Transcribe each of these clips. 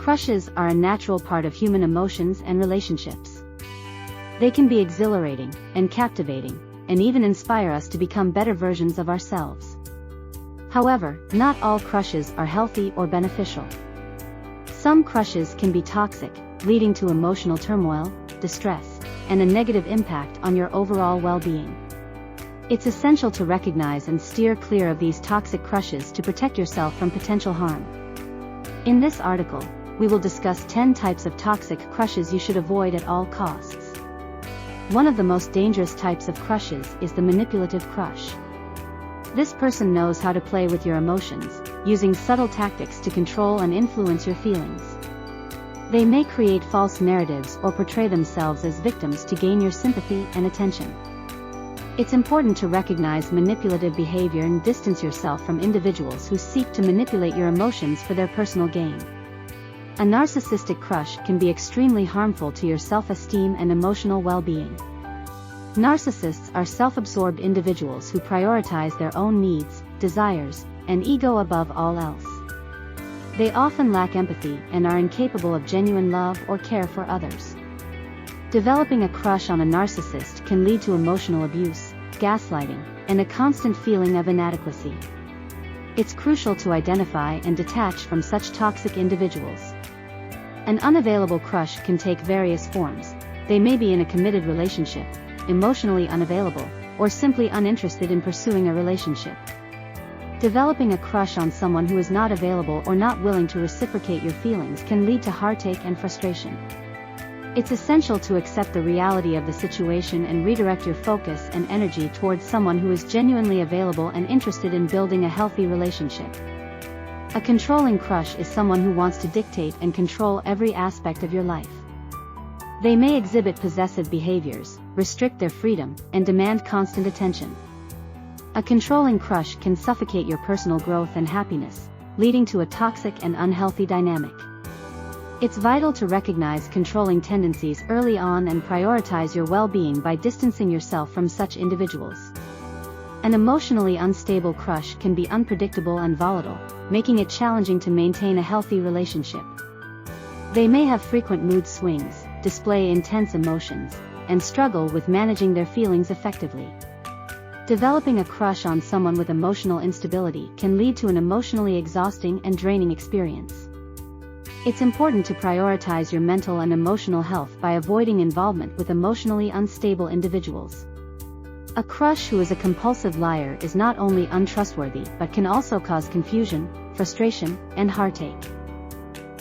Crushes are a natural part of human emotions and relationships. They can be exhilarating and captivating, and even inspire us to become better versions of ourselves. However, not all crushes are healthy or beneficial. Some crushes can be toxic, leading to emotional turmoil, distress, and a negative impact on your overall well-being. It's essential to recognize and steer clear of these toxic crushes to protect yourself from potential harm. In this article, we will discuss 10 types of toxic crushes you should avoid at all costs. One of the most dangerous types of crushes is the manipulative crush. This person knows how to play with your emotions, using subtle tactics to control and influence your feelings. They may create false narratives or portray themselves as victims to gain your sympathy and attention. It's important to recognize manipulative behavior and distance yourself from individuals who seek to manipulate your emotions for their personal gain. A narcissistic crush can be extremely harmful to your self-esteem and emotional well-being. Narcissists are self-absorbed individuals who prioritize their own needs, desires, and ego above all else. They often lack empathy and are incapable of genuine love or care for others. Developing a crush on a narcissist can lead to emotional abuse, gaslighting, and a constant feeling of inadequacy. It's crucial to identify and detach from such toxic individuals. An unavailable crush can take various forms. They may be in a committed relationship, emotionally unavailable, or simply uninterested in pursuing a relationship. Developing a crush on someone who is not available or not willing to reciprocate your feelings can lead to heartache and frustration. It's essential to accept the reality of the situation and redirect your focus and energy towards someone who is genuinely available and interested in building a healthy relationship. A controlling crush is someone who wants to dictate and control every aspect of your life. They may exhibit possessive behaviors, restrict their freedom, and demand constant attention. A controlling crush can suffocate your personal growth and happiness, leading to a toxic and unhealthy dynamic. It's vital to recognize controlling tendencies early on and prioritize your well-being by distancing yourself from such individuals. An emotionally unstable crush can be unpredictable and volatile, making it challenging to maintain a healthy relationship. They may have frequent mood swings, display intense emotions, and struggle with managing their feelings effectively. Developing a crush on someone with emotional instability can lead to an emotionally exhausting and draining experience. It's important to prioritize your mental and emotional health by avoiding involvement with emotionally unstable individuals. A crush who is a compulsive liar is not only untrustworthy but can also cause confusion, frustration, and heartache.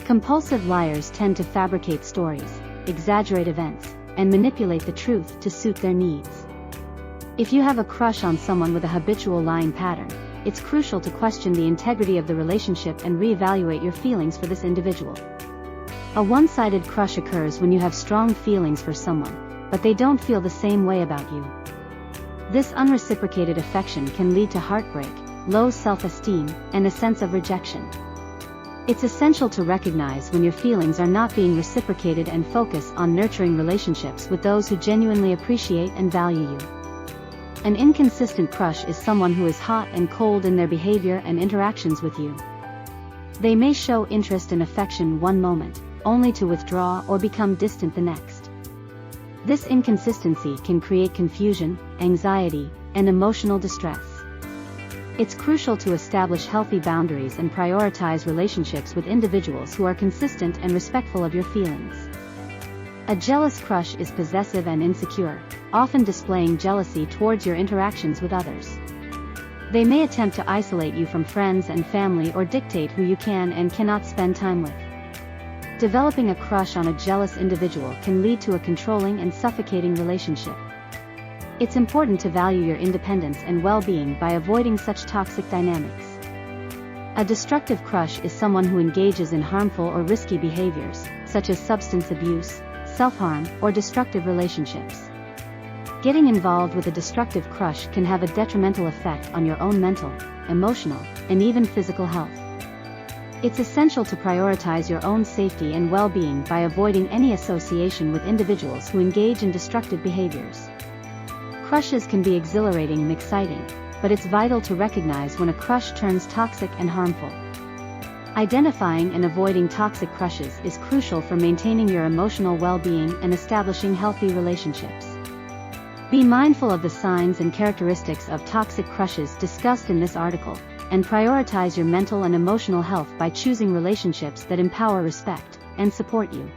Compulsive liars tend to fabricate stories, exaggerate events, and manipulate the truth to suit their needs. If you have a crush on someone with a habitual lying pattern, it's crucial to question the integrity of the relationship and reevaluate your feelings for this individual. A one-sided crush occurs when you have strong feelings for someone, but they don't feel the same way about you. This unreciprocated affection can lead to heartbreak, low self-esteem, and a sense of rejection. It's essential to recognize when your feelings are not being reciprocated and focus on nurturing relationships with those who genuinely appreciate and value you. An inconsistent crush is someone who is hot and cold in their behavior and interactions with you. They may show interest and affection one moment, only to withdraw or become distant the next. This inconsistency can create confusion, anxiety, and emotional distress. It's crucial to establish healthy boundaries and prioritize relationships with individuals who are consistent and respectful of your feelings. A jealous crush is possessive and insecure, often displaying jealousy towards your interactions with others. They may attempt to isolate you from friends and family or dictate who you can and cannot spend time with. Developing a crush on a jealous individual can lead to a controlling and suffocating relationship. It's important to value your independence and well-being by avoiding such toxic dynamics. A destructive crush is someone who engages in harmful or risky behaviors, such as substance abuse, self-harm, or destructive relationships. Getting involved with a destructive crush can have a detrimental effect on your own mental, emotional, and even physical health. It's essential to prioritize your own safety and well-being by avoiding any association with individuals who engage in destructive behaviors. Crushes can be exhilarating and exciting, but it's vital to recognize when a crush turns toxic and harmful. Identifying and avoiding toxic crushes is crucial for maintaining your emotional well-being and establishing healthy relationships. Be mindful of the signs and characteristics of toxic crushes discussed in this article, and prioritize your mental and emotional health by choosing relationships that empower, respect, and support you.